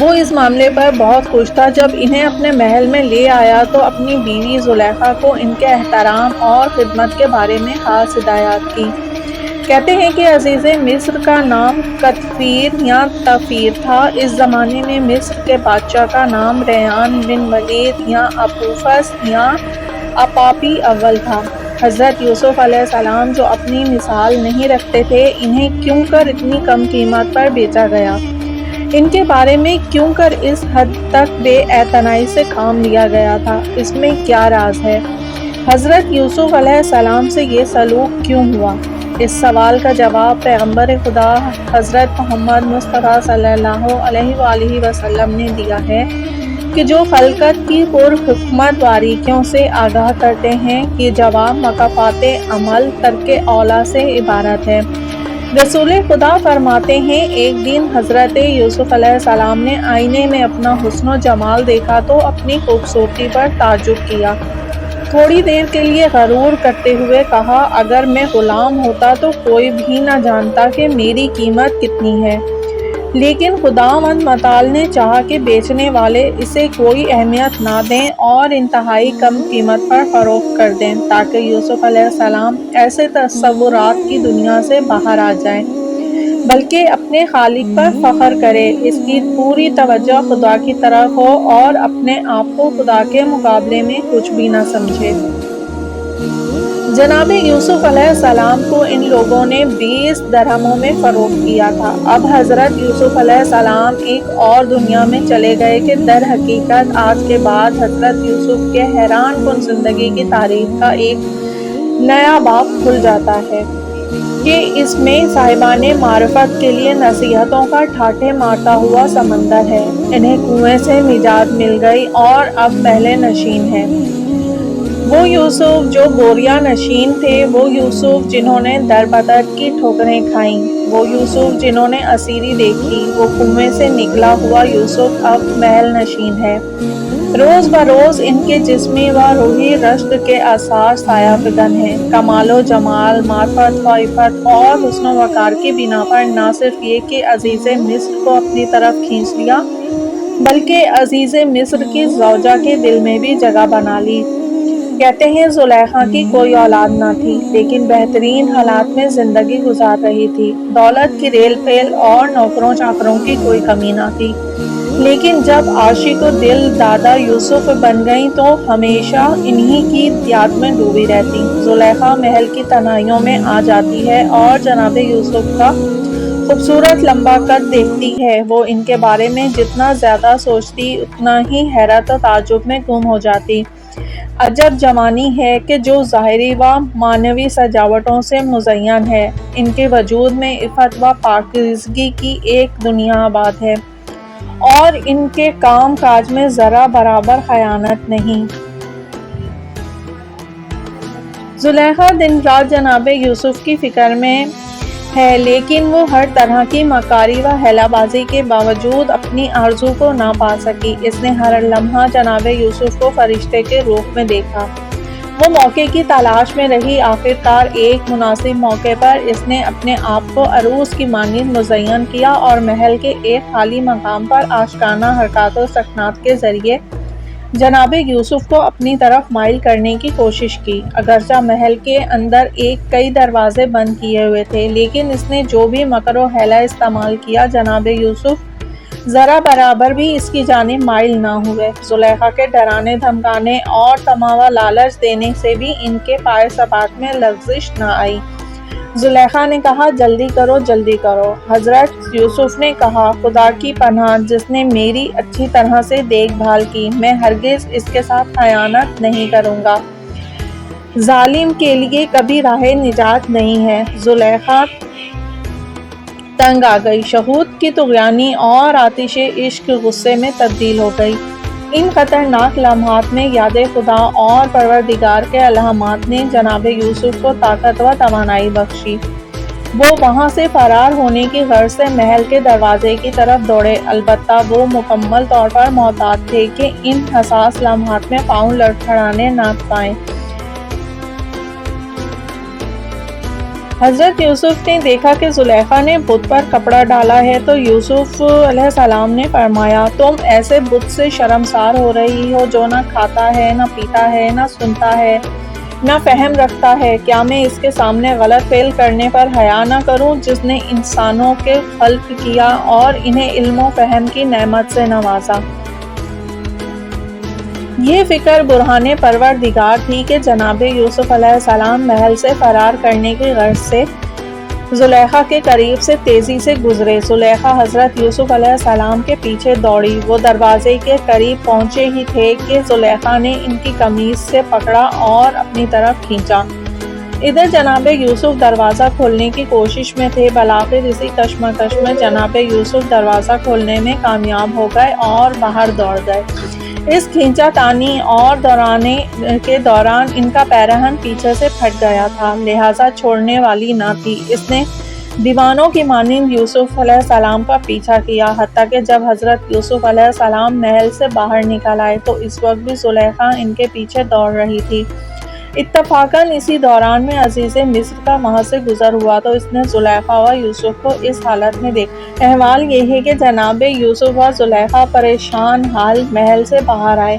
وہ اس معاملے پر بہت خوش تھا۔ جب انہیں اپنے محل میں لے آیا تو اپنی بیوی زلیخا کو ان کے احترام اور خدمت کے بارے میں خاص ہدایات کی۔ کہتے ہیں کہ عزیز مصر کا نام کطفیر یا طفیر تھا۔ اس زمانے میں مصر کے بادشاہ کا نام ریان بن ولید یا اپوفس یا اپاپی اول تھا۔ حضرت یوسف علیہ السلام جو اپنی مثال نہیں رکھتے تھے، انہیں کیوں کر اتنی کم قیمت پر بیچا گیا؟ ان کے بارے میں کیوں کر اس حد تک بے اعتنائی سے کام لیا گیا تھا؟ اس میں کیا راز ہے؟ حضرت یوسف علیہ السلام سے یہ سلوک کیوں ہوا؟ اس سوال کا جواب پیغمبر خدا حضرت محمد مصطفیٰ صلی اللہ علیہ وآلہ وسلم نے دیا ہے کہ جو خلقت کی پرحکمت باریکیوں سے آگاہ کرتے ہیں۔ یہ جواب مکافات عمل ترک اولیٰ سے عبارت ہے۔ رسول خدا فرماتے ہیں، ایک دن حضرت یوسف علیہ السلام نے آئینے میں اپنا حسن و جمال دیکھا تو اپنی خوبصورتی پر تعجب کیا۔ تھوڑی دیر کے لیے غرور کرتے ہوئے کہا، اگر میں غلام ہوتا تو کوئی بھی نہ جانتا کہ میری قیمت کتنی ہے، لیکن خداوند متعال نے چاہا کہ بیچنے والے اسے کوئی اہمیت نہ دیں اور انتہائی کم قیمت پر فروخت کر دیں تاکہ یوسف علیہ السلام ایسے تصورات کی دنیا سے باہر آ جائیں، بلکہ اپنے خالق پر فخر کرے، اس کی پوری توجہ خدا کی طرف ہو اور اپنے آپ کو خدا کے مقابلے میں کچھ بھی نہ سمجھے۔ جناب یوسف علیہ السلام کو ان لوگوں نے 20 درہموں میں فروخت کیا تھا۔ اب حضرت یوسف علیہ السلام ایک اور دنیا میں چلے گئے کہ در حقیقت آج کے بعد حضرت یوسف کے حیران کن زندگی کی تاریخ کا ایک نیا باب کھل جاتا ہے کہ اس میں صاحبان معرفت کے لیے نصیحتوں کا ٹھاٹھے مارتا ہوا سمندر ہے۔ انہیں کنویں سے نجات مل گئی اور اب پہلے نشین ہیں۔ وہ یوسف جو بوریا نشین تھے، وہ یوسف جنہوں نے در بدر کی ٹھوکریں کھائیں، وہ یوسف جنہوں نے اسیری دیکھی، وہ کنویں سے نکلا ہوا یوسف اب محل نشین ہے۔ روز بروز ان کے جسمی و روحی رشد کے آثار سایہ فگن ہیں۔ کمال و جمال، معرفت و عفت اور حسن و وقار کی بنا پر نہ صرف یہ کہ عزیز مصر کو اپنی طرف کھینچ لیا، بلکہ عزیز مصر کی زوجہ کے دل میں بھی جگہ بنا لی۔ کہتے ہیں زلیخا کی کوئی اولاد نہ تھی، لیکن بہترین حالات میں زندگی گزار رہی تھی۔ دولت کی ریل پھیل اور نوکروں چاکروں کی کوئی کمی نہ تھی، لیکن جب عاشق و دل دادا یوسف بن گئیں تو ہمیشہ انہی کی یاد میں ڈوبی رہتی۔ زلیخا محل کی تنہائیوں میں آ جاتی ہے اور جناب یوسف کا خوبصورت لمبا قد دیکھتی ہے۔ وہ ان کے بارے میں جتنا زیادہ سوچتی اتنا ہی حیرت و تعجب میں گم ہو جاتی۔ عجب جوانی ہے کہ جو ظاہری و معنوی سجاوٹوں سے مزین ہے، ان کے وجود میں عفت و پاکیزگی کی ایک دنیا آباد ہے اور ان کے کام کاج میں ذرا برابر خیانت نہیں۔ زلیخا دن رات جناب یوسف کی فکر میں ہے، لیکن وہ ہر طرح کی مکاری و حیلہ بازی کے باوجود اپنی آرزو کو نہ پا سکی۔ اس نے ہر لمحہ جناب یوسف کو فرشتے کے روپ میں دیکھا۔ وہ موقع کی تلاش میں رہی، آخرکار ایک مناسب موقع پر اس نے اپنے آپ کو عروس کی مانند مزین کیا اور محل کے ایک خالی مقام پر عاشقانہ حرکات و سکنات کے ذریعے جناب یوسف کو اپنی طرف مائل کرنے کی کوشش کی۔ اگرچہ محل کے اندر کئی دروازے بند کیے ہوئے تھے، لیکن اس نے جو بھی مکر و حیلہ استعمال کیا، جناب یوسف ذرا برابر بھی اس کی جانب مائل نہ ہوئے۔ زلیخا کے ڈرانے دھمکانے اور طمع و لالچ دینے سے بھی ان کے پائے ثبات میں لغزش نہ آئی۔ زلیخا نے کہا، جلدی کرو جلدی کرو۔ حضرت یوسف نے کہا، خدا کی پناہ جس نے میری اچھی طرح سے دیکھ بھال کی، میں ہرگز اس کے ساتھ خیانت نہیں کروں گا۔ ظالم کے لیے کبھی راہ نجات نہیں ہے۔ زلیخا تنگ آ گئی، شہوت کی طغیانی اور آتش عشق غصے میں تبدیل ہو گئی۔ ان خطرناک لمحات میں یاد خدا اور پروردگار کے الہامات نے جناب یوسف کو طاقت و توانائی بخشی۔ وہ وہاں سے فرار ہونے کی غرض سے محل کے دروازے کی طرف دوڑے، البتہ وہ مکمل طور پر محتاط تھے کہ ان حساس لمحات میں پاؤں لڑکھڑانے نہ پائیں۔ حضرت یوسف نے دیکھا کہ زلیخا نے بت پر کپڑا ڈالا ہے تو یوسف علیہ السلام نے فرمایا، تم ایسے بت سے شرمسار ہو رہی ہو جو نہ کھاتا ہے، نہ پیتا ہے، نہ سنتا ہے، نہ فہم رکھتا ہے۔ کیا میں اس کے سامنے غلط فعل کرنے پر حیا نہ کروں جس نے انسانوں کے خلق کیا اور انہیں علم و فہم کی نعمت سے نوازا؟ یہ فکر برہان پروردگار تھی کہ جناب یوسف علیہ السلام محل سے فرار کرنے کی غرض سے زلیخا کے قریب سے تیزی سے گزرے۔ زلیخا حضرت یوسف علیہ السلام کے پیچھے دوڑی۔ وہ دروازے کے قریب پہنچے ہی تھے کہ زلیخا نے ان کی قمیص سے پکڑا اور اپنی طرف کھینچا۔ ادھر جناب یوسف دروازہ کھولنے کی کوشش میں تھے۔ بالآخر اسی کشمکش میں جناب یوسف دروازہ کھولنے میں کامیاب ہو گئے اور باہر دوڑ گئے۔ اس کھینچا تانی اور دوڑانے کے دوران ان کا پیراہن پیچھے سے پھٹ گیا تھا، لہٰذا چھوڑنے والی نہ تھی۔ اس نے دیوانوں کی مانند یوسف علیہ السلام کا پیچھا کیا، حتیٰ کہ جب حضرت یوسف علیہ السلام محل سے باہر نکل آئے تو اس وقت بھی زلیخا ان کے پیچھے دوڑ رہی تھی۔ اتفاقاً اسی دوران میں عزیز مصر کا وہاں سے گزر ہوا تو اس نے زلیخا و یوسف کو اس حالت میں دیکھا۔ احوال یہ ہے کہ جناب یوسف و زلیخا پریشان حال محل سے باہر آئے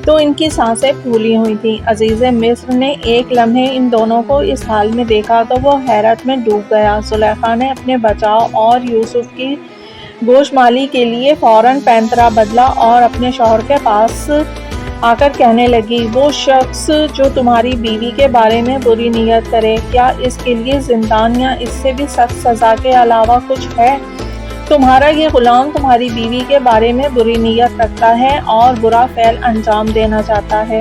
تو ان کی سانسیں پھولی ہوئی تھیں۔ عزیز مصر نے ایک لمحے ان دونوں کو اس حال میں دیکھا تو وہ حیرت میں ڈوب گیا۔ زلیخا نے اپنے بچاؤ اور یوسف کی گوشمالی کے لیے فوراً پینترا بدلا اور اپنے شوہر کے پاس آ کر کہنے لگی، وہ شخص جو تمہاری بیوی کے بارے میں بری نیت کرے، کیا اس کے لیے زندان یا اس سے بھی سخت سزا کے علاوہ کچھ ہے؟ تمہارا یہ غلام تمہاری بیوی کے بارے میں بری نیت رکھتا ہے اور برا فعل انجام دینا چاہتا ہے۔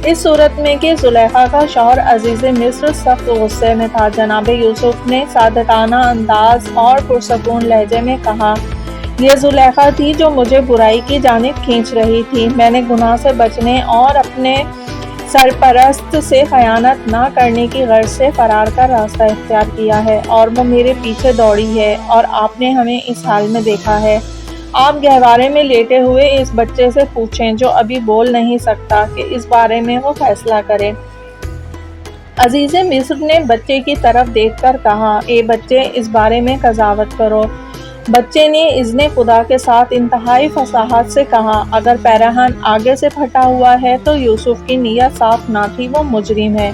اس صورت میں کہ زلیخا کا شوہر عزیز مصر سخت غصے میں تھا، جناب یوسف نے صادقانہ انداز اور پرسکون لہجے میں کہا، یہ زلیخا تھی جو مجھے برائی کی جانب کھینچ رہی تھی۔ میں نے گناہ سے بچنے اور اپنے سرپرست سے خیانت نہ کرنے کی غرض سے فرار کا راستہ اختیار کیا ہے اور وہ میرے پیچھے دوڑی ہے اور آپ نے ہمیں اس حال میں دیکھا ہے۔ آپ گہوارے میں لیٹے ہوئے اس بچے سے پوچھیں جو ابھی بول نہیں سکتا کہ اس بارے میں وہ فیصلہ کرے۔ عزیز مصر نے بچے کی طرف دیکھ کر کہا، اے بچے، اس بارے میں قضاوت کرو۔ بچے نے اذن خدا کے ساتھ انتہائی فصاحت سے کہا، اگر پیراہن آگے سے پھٹا ہوا ہے تو یوسف کی نیت صاف نہ تھی، وہ مجرم ہے،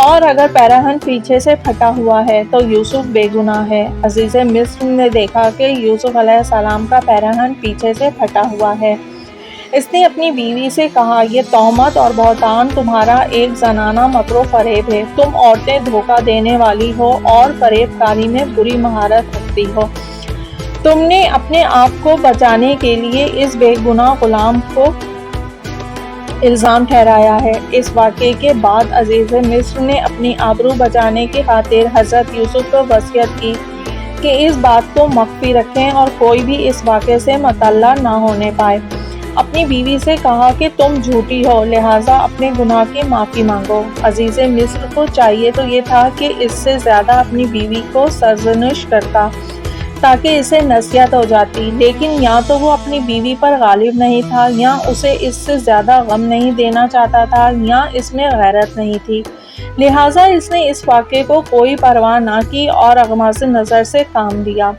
اور اگر پیراہن پیچھے سے پھٹا ہوا ہے تو یوسف بے گناہ ہے۔ عزیز مصر نے دیکھا کہ یوسف علیہ السلام کا پیراہن پیچھے سے پھٹا ہوا ہے۔ اس نے اپنی بیوی سے کہا، یہ تہمت اور بہتان تمہارا ایک زنانہ مکر و فریب ہے۔ تم عورتیں دھوکہ دینے والی ہو اور فریب کاری میں بری مہارت رکھتی ہو۔ تم نے اپنے آپ کو بچانے کے لیے اس بے گناہ غلام کو الزام ٹھہرایا ہے۔ اس واقعے کے بعد عزیز مصر نے اپنی آبرو بچانے کی خاطر حضرت یوسف کو وصیت کی کہ اس بات کو مخفی رکھیں اور کوئی بھی اس واقعے سے مطلع نہ ہونے پائے۔ اپنی بیوی سے کہا کہ تم جھوٹی ہو، لہٰذا اپنے گناہ کی معافی مانگو۔ عزیز مصر کو چاہیے تو یہ تھا کہ اس سے زیادہ اپنی بیوی کو سرزنش کرتا تاکہ اسے نصیحت ہو جاتی، لیکن یا تو وہ اپنی بیوی پر غالب نہیں تھا، یا اسے اس سے زیادہ غم نہیں دینا چاہتا تھا، یا اس میں غیرت نہیں تھی، لہٰذا اس نے اس واقعے کو کوئی پرواہ نہ کی اور اغماض نظر سے کام لیا۔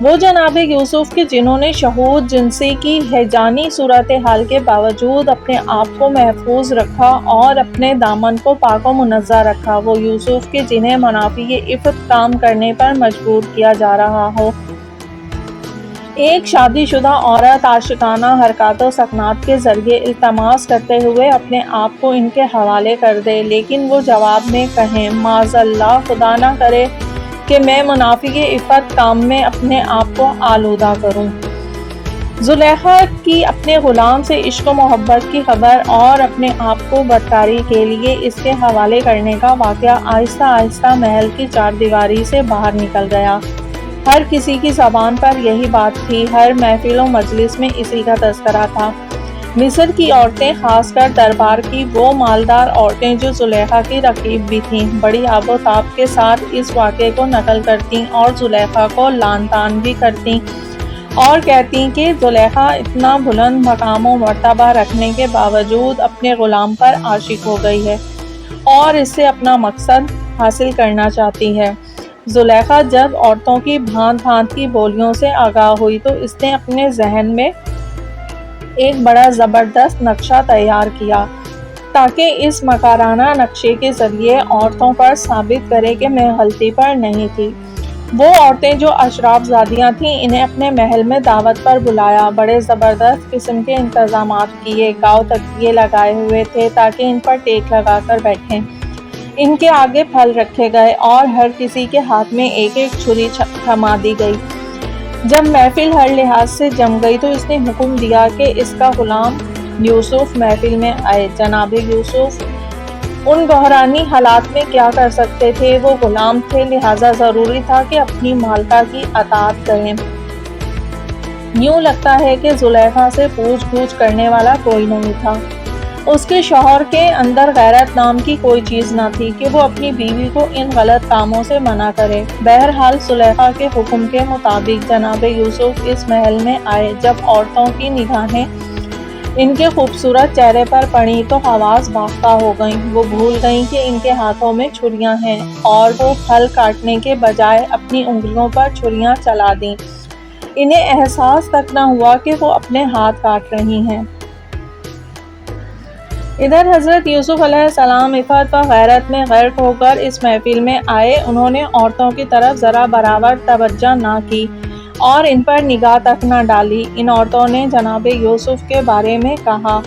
وہ جناب یوسف کے جنہوں نے شہود جنسی کی ہیجانی صورتحال کے باوجود اپنے آپ کو محفوظ رکھا اور اپنے دامن کو پاک و منزہ رکھا، وہ یوسف کے جنہیں منافی عفت کام کرنے پر مجبور کیا جا رہا ہو۔ ایک شادی شدہ عورت عاشقانہ حرکات و سکنات کے ذریعے التماس کرتے ہوئے اپنے آپ کو ان کے حوالے کر دے، لیکن وہ جواب میں کہیں، معاذ اللہ، خدا نہ کرے کہ میں منافی عفت کام میں اپنے آپ کو آلودہ کروں۔ زلیخا کی اپنے غلام سے عشق و محبت کی خبر اور اپنے آپ کو بدکاری کے لیے اس کے حوالے کرنے کا واقعہ آہستہ آہستہ محل کی چار دیواری سے باہر نکل گیا۔ ہر کسی کی زبان پر یہی بات تھی، ہر محفل و مجلس میں اسی کا تذکرہ تھا۔ مصر کی عورتیں، خاص کر دربار کی وہ مالدار عورتیں جو زلیخا کی رقیب بھی تھیں، بڑی آب و تاب کے ساتھ اس واقعے کو نقل کرتیں اور زلیخا کو لعن طعن بھی کرتیں اور کہتیں کہ زلیخا اتنا بلند مقام و مرتبہ رکھنے کے باوجود اپنے غلام پر عاشق ہو گئی ہے اور اس سے اپنا مقصد حاصل کرنا چاہتی ہے۔ زلیخا جب عورتوں کی بھانت بھانت کی بولیوں سے آگاہ ہوئی تو اس نے اپنے ذہن میں ایک بڑا زبردست نقشہ تیار کیا تاکہ اس مکارانہ نقشے کے ذریعے عورتوں پر ثابت کرے کہ میں غلطی پر نہیں تھی۔ وہ عورتیں جو اشراف زادیاں تھیں، انہیں اپنے محل میں دعوت پر بلایا، بڑے زبردست قسم کے انتظامات کیے، گاؤ تکیے لگائے ہوئے تھے تاکہ ان پر ٹیک لگا کر بیٹھیں۔ ان کے آگے پھل رکھے گئے اور ہر کسی کے ہاتھ میں ایک ایک چھری تھما دی گئی۔ جب محفل ہر لحاظ سے جم گئی تو اس نے حکم دیا کہ اس کا غلام یوسف محفل میں آئے۔ جناب یوسف ان بحرانی حالات میں کیا کر سکتے تھے؟ وہ غلام تھے، لہٰذا ضروری تھا کہ اپنی مالکہ کی اطاعت کریں۔ یوں لگتا ہے کہ زلیخا سے پوچھ گچھ کرنے والا کوئی نہیں تھا۔ اس کے شوہر کے اندر غیرت نام کی کوئی چیز نہ تھی کہ وہ اپنی بیوی کو ان غلط کاموں سے منع کرے۔ بہرحال زلیخا کے حکم کے مطابق جناب یوسف اس محل میں آئے۔ جب عورتوں کی نگاہیں ان کے خوبصورت چہرے پر پڑی تو حواس باختہ ہو گئیں۔ وہ بھول گئیں کہ ان کے ہاتھوں میں چھریاں ہیں اور وہ پھل کاٹنے کے بجائے اپنی انگلیوں پر چھریاں چلا دیں۔ انہیں احساس تک نہ ہوا کہ وہ اپنے ہاتھ کاٹ رہی ہیں۔ ادھر حضرت یوسف علیہ السلام عفت و غیرت میں غرق ہو کر اس محفل میں آئے۔ انہوں نے عورتوں کی طرف ذرا برابر توجہ نہ کی اور ان پر نگاہ تک نہ ڈالی۔ ان عورتوں نے جناب یوسف کے بارے میں کہا۔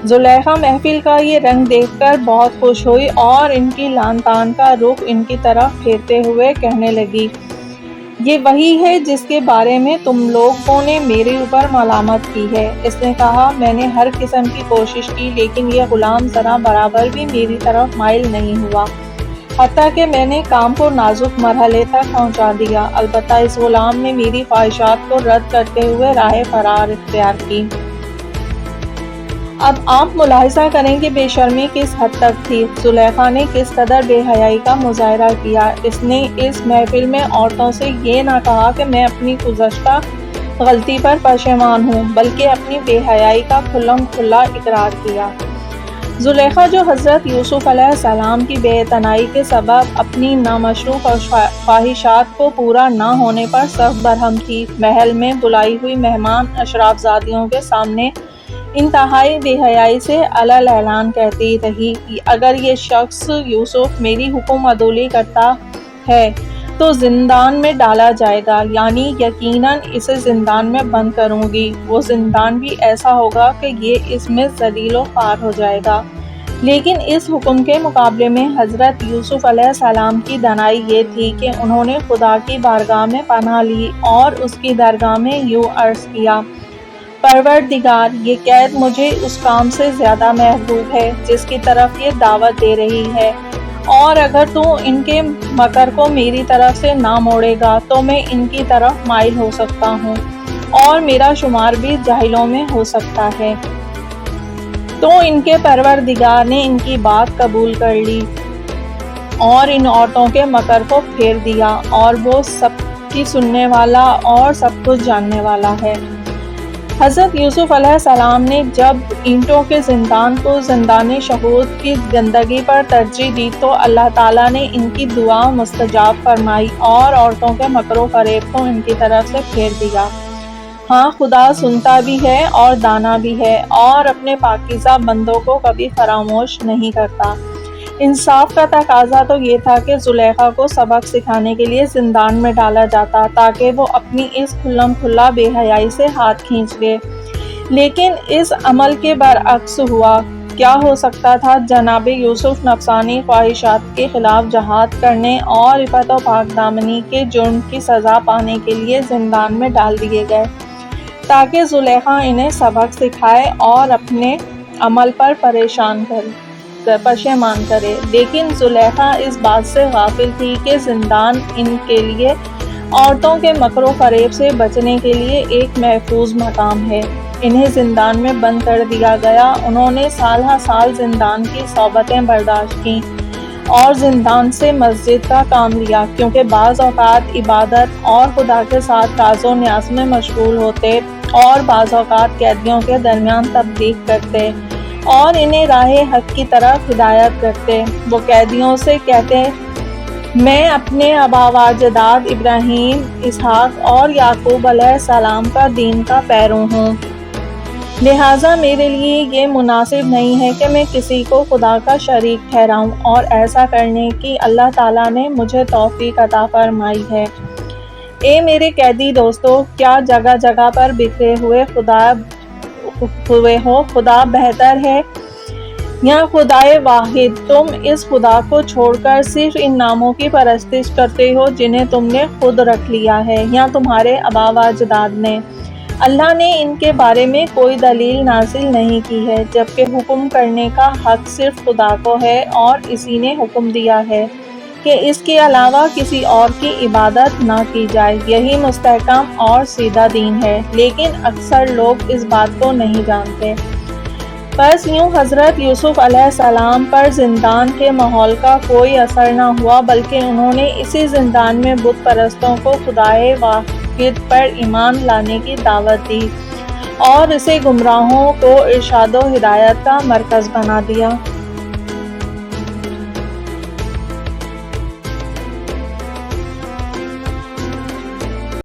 زلیخا محفل کا یہ رنگ دیکھ کر بہت خوش ہوئی اور ان کی لان تان کا رخ ان کی طرف پھیرتے ہوئے کہنے لگی، یہ وہی ہے جس کے بارے میں تم لوگوں نے میرے اوپر ملامت کی ہے۔ اس نے کہا، میں نے ہر قسم کی کوشش کی لیکن یہ غلام ذرا برابر بھی میری طرف مائل نہیں ہوا، حتیٰ کہ میں نے کام کو نازک مرحلے تک پہنچا دیا۔ البتہ اس غلام نے میری خواہشات کو رد کرتے ہوئے راہ فرار اختیار کی۔ اب آپ ملاحظہ کریں کہ بے شرمی کس حد تک تھی۔ زلیخا نے کس قدر بے حیائی کا مظاہرہ کیا۔ اس نے اس محفل میں عورتوں سے یہ نہ کہا کہ میں اپنی گزشتہ غلطی پر پشیمان ہوں، بلکہ اپنی بے حیائی کا کھلم کھلا اقرار کیا۔ زلیخا جو حضرت یوسف علیہ السلام کی بے اعتنائی کے سبب اپنی نامشروع خواہشات کو پورا نہ ہونے پر سخت برہم تھی، محل میں بلائی ہوئی مہمان اشراف زادیوں کے سامنے انتہائی بے حیائی سے علل اعلان کہتی رہی کہ اگر یہ شخص یوسف میری حکم عدولی کرتا ہے تو زندان میں ڈالا جائے گا، یعنی یقیناً اسے زندان میں بند کروں گی۔ وہ زندان بھی ایسا ہوگا کہ یہ اس میں ذلیل و خوار ہو جائے گا۔ لیکن اس حکم کے مقابلے میں حضرت یوسف علیہ السلام کی دانائی یہ تھی کہ انہوں نے خدا کی بارگاہ میں پناہ لی اور اس کی درگاہ میں یوں عرض کیا، پروردگار، یہ قید مجھے اس کام سے زیادہ محبوب ہے جس کی طرف یہ دعوت دے رہی ہے، اور اگر تو ان کے مکر کو میری طرف سے نہ موڑے گا تو میں ان کی طرف مائل ہو سکتا ہوں اور میرا شمار بھی جاہلوں میں ہو سکتا ہے۔ تو ان کے پروردگار نے ان کی بات قبول کر لی اور ان عورتوں کے مکر کو پھیر دیا، اور وہ سب کی سننے والا اور سب کچھ جاننے والا ہے۔ حضرت یوسف علیہ السلام نے جب اینٹوں کے زندان کو زندان شہود کی گندگی پر ترجیح دی تو اللہ تعالیٰ نے ان کی دعا مستجاب فرمائی اور عورتوں کے مکر و فریب کو ان کی طرف سے پھیر دیا۔ ہاں، خدا سنتا بھی ہے اور دانا بھی ہے اور اپنے پاکیزہ بندوں کو کبھی فراموش نہیں کرتا۔ انصاف کا تقاضا تو یہ تھا کہ زلیخا کو سبق سکھانے کے لیے زندان میں ڈالا جاتا تاکہ وہ اپنی اس کھلم کھلا بے حیائی سے ہاتھ کھینچ لے، لیکن اس عمل کے برعکس ہوا۔ کیا ہو سکتا تھا؟ جناب یوسف نفسانی خواہشات کے خلاف جہاد کرنے اور عفت و پاک دامنی کے جرم کی سزا پانے کے لیے زندان میں ڈال دیے گئے تاکہ زلیخا انہیں سبق سکھائے اور اپنے عمل پر پشیمان کرے۔ لیکن زلیخا اس بات سے غافل تھی کہ زندان ان کے لیے عورتوں کے مکر و فریب سے بچنے کے لیے ایک محفوظ مقام ہے۔ انہیں زندان میں بند کر دیا گیا۔ انہوں نے سال ہر سال زندان کی صحبتیں برداشت کیں اور زندان سے مسجد کا کام لیا، کیونکہ بعض اوقات عبادت اور خدا کے ساتھ راز و نیاز میں مشغول ہوتے اور بعض اوقات قیدیوں کے درمیان تبلیغ کرتے اور انہیں راہ حق کی طرف ہدایت کرتے۔ وہ قیدیوں سے کہتے، میں اپنے آبا و اجداد ابراہیم، اسحاق اور یعقوب علیہ السلام کا دین کا پیرو ہوں، لہٰذا میرے لیے یہ مناسب نہیں ہے کہ میں کسی کو خدا کا شریک ٹھہراؤں، اور ایسا کرنے کی اللہ تعالیٰ نے مجھے توفیق عطا فرمائی ہے۔ اے میرے قیدی دوستو، کیا جگہ جگہ پر بکھرے ہوئے ہو؟ خدا بہتر ہے یا خدائے واحد، تم اس خدا کو چھوڑ کر صرف ان ناموں کی پرستش کرتے ہو جنہیں تم نے خود رکھ لیا ہے یا تمہارے آباء و اجداد نے۔ اللہ نے ان کے بارے میں کوئی دلیل نازل نہیں کی ہے، جبکہ حکم کرنے کا حق صرف خدا کو ہے، اور اسی نے حکم دیا ہے کہ اس کے علاوہ کسی اور کی عبادت نہ کی جائے۔ یہی مستحکم اور سیدھا دین ہے، لیکن اکثر لوگ اس بات کو نہیں جانتے۔ بس یوں حضرت یوسف علیہ السلام پر زندان کے ماحول کا کوئی اثر نہ ہوا، بلکہ انہوں نے اسی زندان میں بت پرستوں کو خدائے واحد پر ایمان لانے کی دعوت دی اور اسے گمراہوں کو ارشاد و ہدایت کا مرکز بنا دیا۔